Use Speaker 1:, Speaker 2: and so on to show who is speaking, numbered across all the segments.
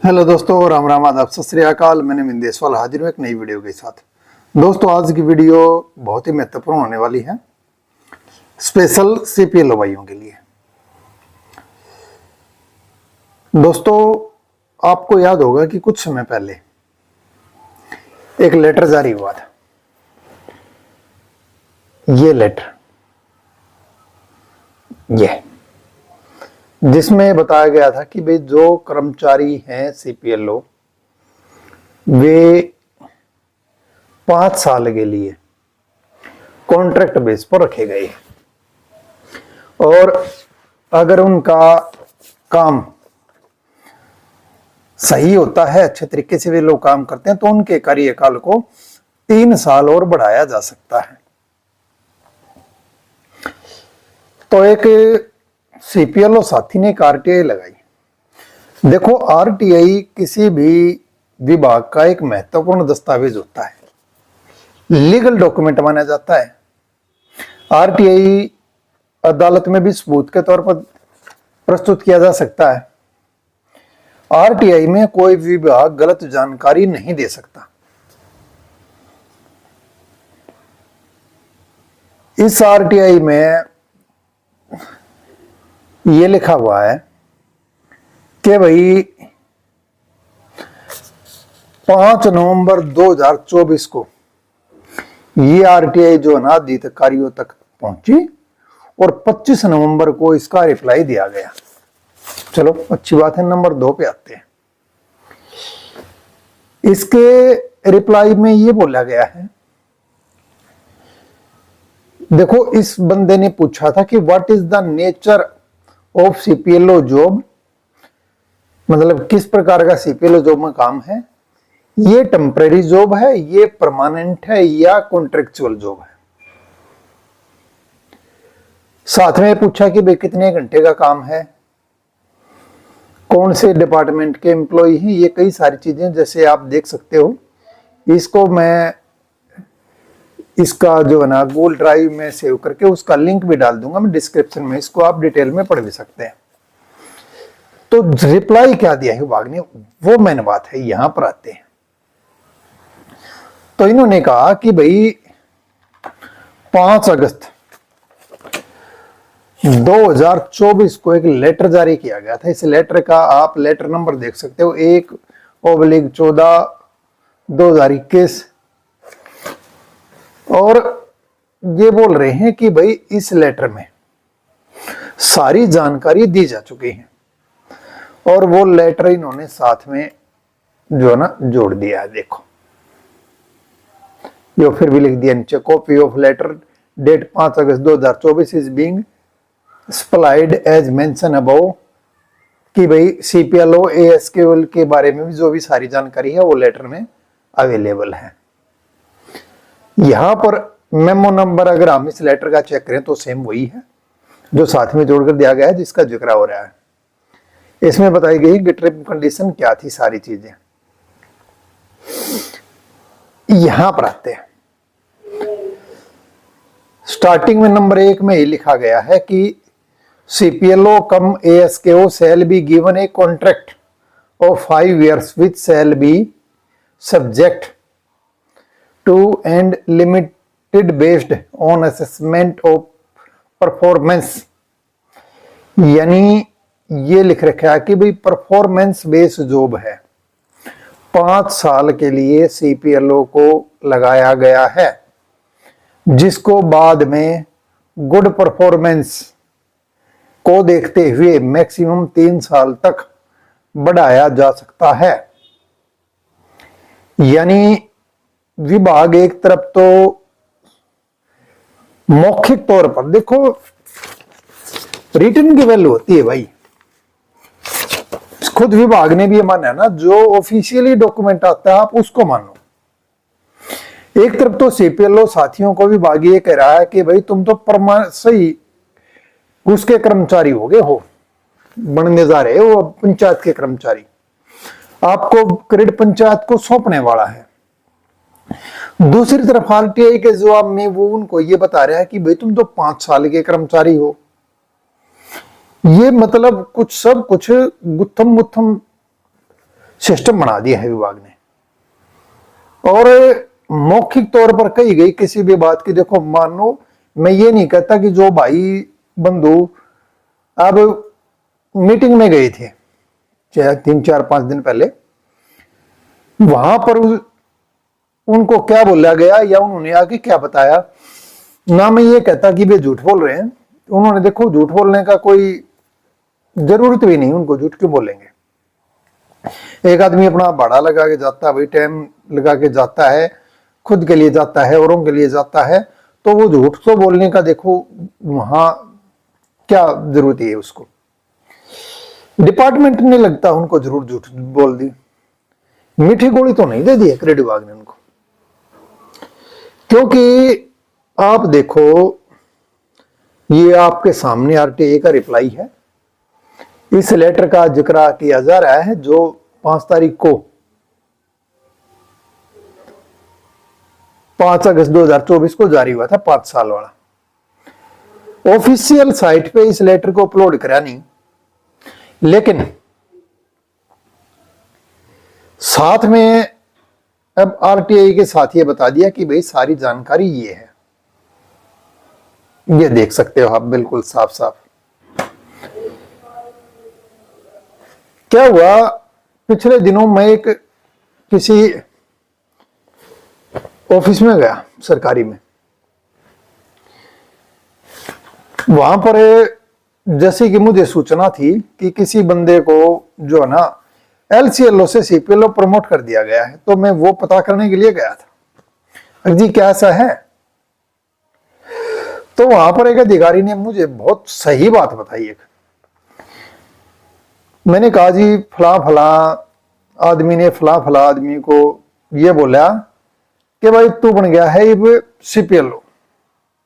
Speaker 1: Hello दोस्तों, राम राम, आदाब, सत श्री अकाल। मैंने मिंदेसवाल हाजिर हूँ एक नई वीडियो के साथ। दोस्तों, आज की वीडियो बहुत ही महत्वपूर्ण होने वाली है, स्पेशल सीपीएल भाइयों के लिए। दोस्तों, आपको याद होगा कि कुछ समय पहले एक लेटर जारी हुआ था। ये लेटर जिसमें बताया गया था कि भाई जो कर्मचारी हैं सीपीएलओ, वे 5 साल के लिए कॉन्ट्रैक्ट बेस पर रखे गए और अगर उनका काम सही होता है, अच्छे तरीके से वे लोग काम करते हैं, तो उनके कार्यकाल को 3 साल और बढ़ाया जा सकता है। तो एक सीपीएलओ साथी ने एक आरटीआई लगाई। देखो, आरटीआई किसी भी विभाग का एक महत्वपूर्ण दस्तावेज होता है, लीगल डॉक्यूमेंट माना जाता है। आरटीआई अदालत में भी सबूत के तौर पर प्रस्तुत किया जा सकता है। आरटीआई में कोई भी विभाग गलत जानकारी नहीं दे सकता। इस आरटीआई में ये लिखा हुआ है कि भाई 5 नवंबर 2024 को ये आरटीआई जो अनादि अधिकारियों तक पहुंची और 25 नवंबर को इसका रिप्लाई दिया गया। चलो, अच्छी बात है। नंबर 2 पे आते हैं। इसके रिप्लाई में ये बोला गया है, देखो, इस बंदे ने पूछा था कि what is the nature of CPLO job, मतलब किस प्रकार का सीपीएलओ जॉब में काम है। ये टेम्परेरी जॉब है, ये परमानेंट है, या कॉन्ट्रेक्चुअल जॉब है। साथ में पूछा कि भाई कितने घंटे का काम है, कौन से डिपार्टमेंट के एम्प्लॉय हैं। ये कई सारी चीजें जैसे आप देख सकते हो। इसको मैं इसका जो है ना गूगल ड्राइव में सेव करके उसका लिंक भी डाल दूंगा मैं डिस्क्रिप्शन में, इसको आप डिटेल में पढ़ भी सकते हैं। तो रिप्लाई क्या दिया है विभाग ने, वो मेन बात है। यहां पर आते हैं तो इन्होंने कहा कि भाई 5 अगस्त 2024 को एक लेटर जारी किया गया था। इस लेटर का आप लेटर नंबर देख सकते हो, 1/14/2021। और ये बोल रहे हैं कि भाई इस लेटर में सारी जानकारी दी जा चुकी है और वो लेटर इन्होंने साथ में जो है ना जोड़ दिया है। देखो, यो फिर भी लिख दिया नीचे, कॉपी ऑफ लेटर डेट 5 अगस्त 2024 is being supplied as mention above, कि भाई सीपीएलओ एएसक्यूएल के बारे में भी जो भी सारी जानकारी है वो लेटर में अवेलेबल है। यहां पर मेमो नंबर अगर हम इस लेटर का चेक करें तो सेम वही है जो साथ में जोड़कर दिया गया है, जिसका जिक्र हो रहा है। इसमें बताई गई कि ट्रिप कंडीशन क्या थी, सारी चीजें यहां पर आते हैं। स्टार्टिंग में नंबर 1 में ही लिखा गया है कि CPLO cum ASKO shall be given a contract of 5 years which shall be subject to and limited based on assessment of performance. यानी ये लिख रखा है कि भाई परफॉर्मेंस बेस्ड जॉब है, 5 साल के लिए सीपीएलओ को लगाया गया है, जिसको बाद में गुड परफॉर्मेंस को देखते हुए मैक्सिमम 3 साल तक बढ़ाया जा सकता है। यानी विभाग एक तरफ तो मौखिक तौर पर, देखो रिटन की वैल्यू होती है भाई, खुद विभाग ने भी ये माना है ना, जो ऑफिशियली डॉक्यूमेंट आता है आप उसको मानो। एक तरफ तो सीपीएलओ साथियों को विभाग ये कह रहा है कि भाई तुम तो सही उसके कर्मचारी हो गए हो, बनने जा रहे हो पंचायत के कर्मचारी, आपको क्रेडिट पंचायत को सौंपने वाला है। दूसरी तरफ आरटीआई के जवाब में वो उनको ये बता रहा है कि भाई तुम तो 5 साल के कर्मचारी हो। ये मतलब कुछ सब कुछ गुत्थम गुत्थम सिस्टम बना दिया है विभाग ने। और मौखिक तौर पर कही गई किसी भी बात की, देखो मान लो मैं ये नहीं कहता कि जो भाई बंधु अब मीटिंग में गए थे चाहे 3-4-5 दिन पहले, वहां पर उनको क्या बोला गया या उन्होंने आगे क्या बताया, ना मैं ये कहता कि वे झूठ बोल रहे हैं। उन्होंने देखो झूठ बोलने का कोई जरूरत भी नहीं, उनको झूठ क्यों बोलेंगे। एक आदमी अपना भाड़ा लगा के जाता है भाई, टाइम लगा के जाता है, खुद के लिए जाता है, औरों के लिए जाता है, तो वो झूठ तो बोलने का देखो वहां क्या जरूरत है उसको। डिपार्टमेंट ने लगता उनको जरूर झूठ बोल दी, मीठी गोली तो नहीं दे दी है क्रेडिट विभाग ने उनको। क्योंकि आप देखो ये आपके सामने आरटीआई का रिप्लाई है, इस लेटर का जिक्र किया जा रहा है जो 5 तारीख को 5 अगस्त 2024 को जारी हुआ था, 5 साल वाला। ऑफिशियल साइट पे इस लेटर को अपलोड करा नहीं, लेकिन साथ में अब आरटीआई के साथ ये बता दिया कि भाई सारी जानकारी ये है, ये देख सकते हो आप बिल्कुल साफ साफ। क्या हुआ, पिछले दिनों मैं एक किसी ऑफिस में गया सरकारी में, वहां पर जैसे कि मुझे सूचना थी कि किसी बंदे को जो है ना एलसीएलओ से सीपीएलओ प्रमोट कर दिया गया है, तो मैं वो पता करने के लिए गया था जी क्या ऐसा है। तो वहां पर एक अधिकारी ने मुझे बहुत सही बात बताई। एक मैंने कहा जी फला फला आदमी ने फला फला आदमी को ये बोला कि भाई तू बन गया है ये सीपीएलओ,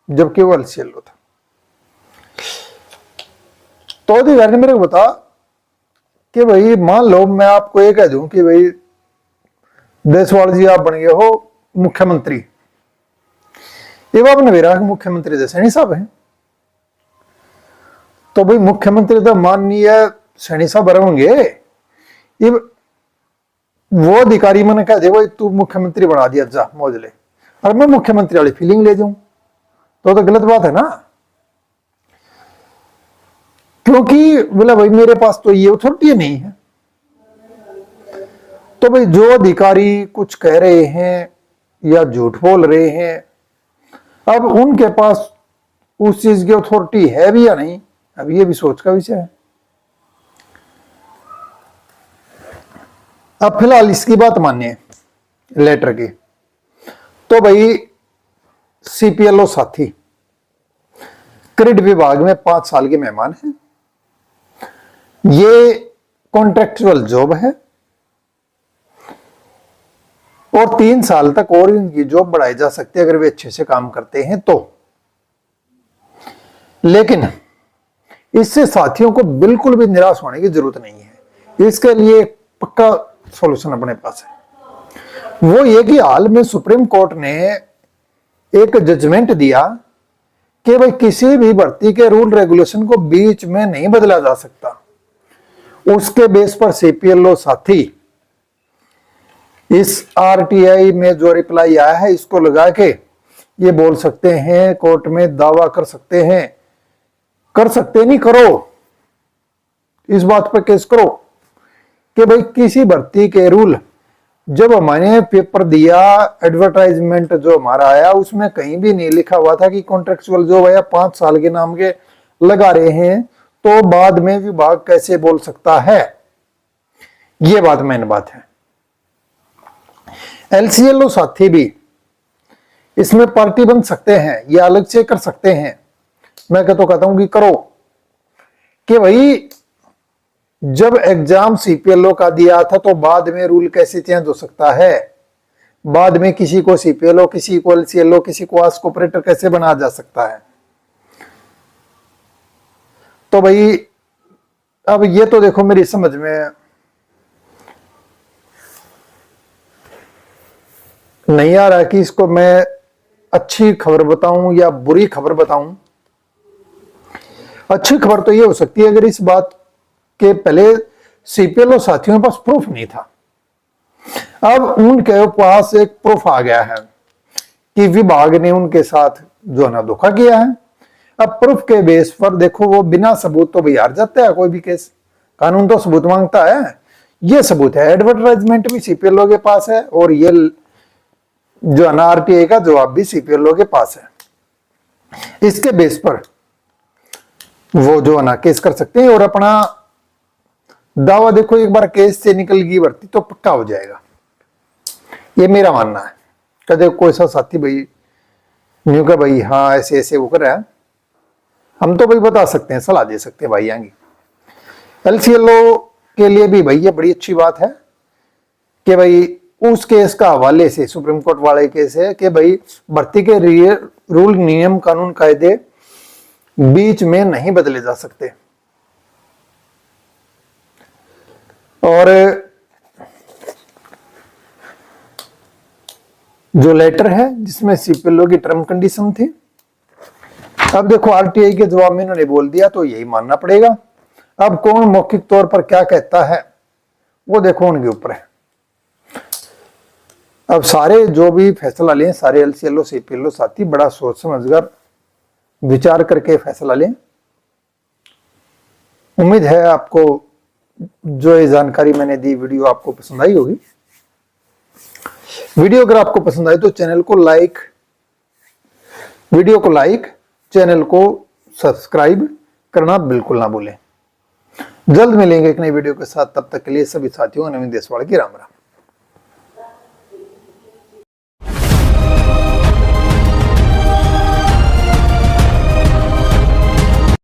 Speaker 1: जबकि वो एलसीएलओ था। तो अधिकारी ने मेरे को बता कि भाई मान लो मैं आपको ये कह दूं कि भाई देशवाल जी आप बन गए हो मुख्यमंत्री, ये बात ने मेरा मुख्यमंत्री तो सैनी साहब हैं, तो भाई मुख्यमंत्री तो माननीय सैनी साहब रहेंगे, ये वो अधिकारी मैंने कह दे भाई तू मुख्यमंत्री बना दिया जा मौज ले, और मैं मुख्यमंत्री वाली फीलिंग ले जाऊं तो गलत बात है ना। क्योंकि बोला भाई मेरे पास तो ये अथॉरिटी नहीं है। तो भाई जो अधिकारी कुछ कह रहे हैं या झूठ बोल रहे हैं, अब उनके पास उस चीज की अथॉरिटी है भी या नहीं, अब ये भी सोच का विषय है। अब फिलहाल इसकी बात मानिए लेटर की, तो भाई सीपीएलओ साथी क्रेडिट विभाग में 5 साल के मेहमान हैं, ये कॉन्ट्रेक्चुअल जॉब है और 3 साल तक और इनकी जॉब बढ़ाई जा सकती है अगर वे अच्छे से काम करते हैं तो। लेकिन इससे साथियों को बिल्कुल भी निराश होने की जरूरत नहीं है, इसके लिए पक्का सॉल्यूशन अपने पास है। वो ये कि हाल में सुप्रीम कोर्ट ने एक जजमेंट दिया कि भाई किसी भी भर्ती के रूल रेगुलेशन को बीच में नहीं बदला जा सकता। उसके बेस पर सीपीएलओ साथी इस आरटीआई में जो रिप्लाई आया है इसको लगा के ये बोल सकते हैं, कोर्ट में दावा कर सकते हैं, कर सकते नहीं करो, इस बात पर केस करो कि भाई किसी भर्ती के रूल, जब हमने पेपर दिया एडवर्टाइजमेंट जो हमारा आया उसमें कहीं भी नहीं लिखा हुआ था कि कॉन्ट्रेक्चुअल जॉब है 5 साल के नाम के लगा रहे हैं, तो बाद में विभाग कैसे बोल सकता है। ये बात मेन बात है। एलसीएलओ साथी भी इसमें पार्टी बन सकते हैं या अलग से कर सकते हैं। मैं कहता हूं कि करो कि भाई जब एग्जाम सीपीएलओ का दिया था तो बाद में रूल कैसे चेंज हो सकता है, बाद में किसी को सीपीएलओ किसी को एलसीएलओ किसी को आस्क ऑपरेटर कैसे बनाया जा सकता है। तो भाई अब ये तो देखो मेरी समझ में नहीं आ रहा कि इसको मैं अच्छी खबर बताऊं या बुरी खबर बताऊं। अच्छी खबर तो ये हो सकती है अगर इस बात के पहले सीपीएलओ साथियों के पास प्रूफ नहीं था, अब उनके पास एक प्रूफ आ गया है कि विभाग ने उनके साथ जो है ना धोखा किया है। अब प्रूफ के बेस पर देखो, वो बिना सबूत तो भाई हार जाता है कोई भी केस, कानून तो सबूत मांगता है। ये सबूत है, एडवर्टाइजमेंट भी सीपीएलओ के पास है और ये जो है ना आरटीआई का जवाब भी सीपीएलओ के पास है। इसके बेस पर वो जो है ना केस कर सकते हैं और अपना दावा, देखो एक बार केस से निकल गई भर्ती तो पक्का हो जाएगा, ये मेरा मानना है। कदे कोई सा साथी भाई न्यू का भाई हाँ ऐसे ऐसे वो कर रहा है, हम तो भाई बता सकते हैं, सलाह दे सकते हैं भाई आएंगे। एलसीएलओ के लिए भी भाई ये बड़ी अच्छी बात है कि भाई उस केस का हवाले से, सुप्रीम कोर्ट वाले केस है कि भाई भर्ती के रूल नियम कानून कायदे बीच में नहीं बदले जा सकते। और जो लेटर है जिसमें सीपीएलओ की टर्म कंडीशन थी, अब देखो आरटीआई के जवाब में इन्होंने बोल दिया तो यही मानना पड़ेगा। अब कौन मौखिक तौर पर क्या कहता है वो देखो उनके ऊपर है। अब सारे जो भी फैसला लें, सारे एलसीएलओ सीपीएलओ साथी बड़ा सोच समझकर विचार करके फैसला लें। उम्मीद है आपको जो ये जानकारी मैंने दी वीडियो आपको पसंद आई होगी। वीडियो अगर आपको पसंद आए तो चैनल को लाइक, वीडियो को लाइक, चैनल को सब्सक्राइब करना बिल्कुल ना भूलें। जल्द मिलेंगे एक नई वीडियो के साथ, तब तक के लिए सभी साथियों को नवीन देशवाल की राम राम।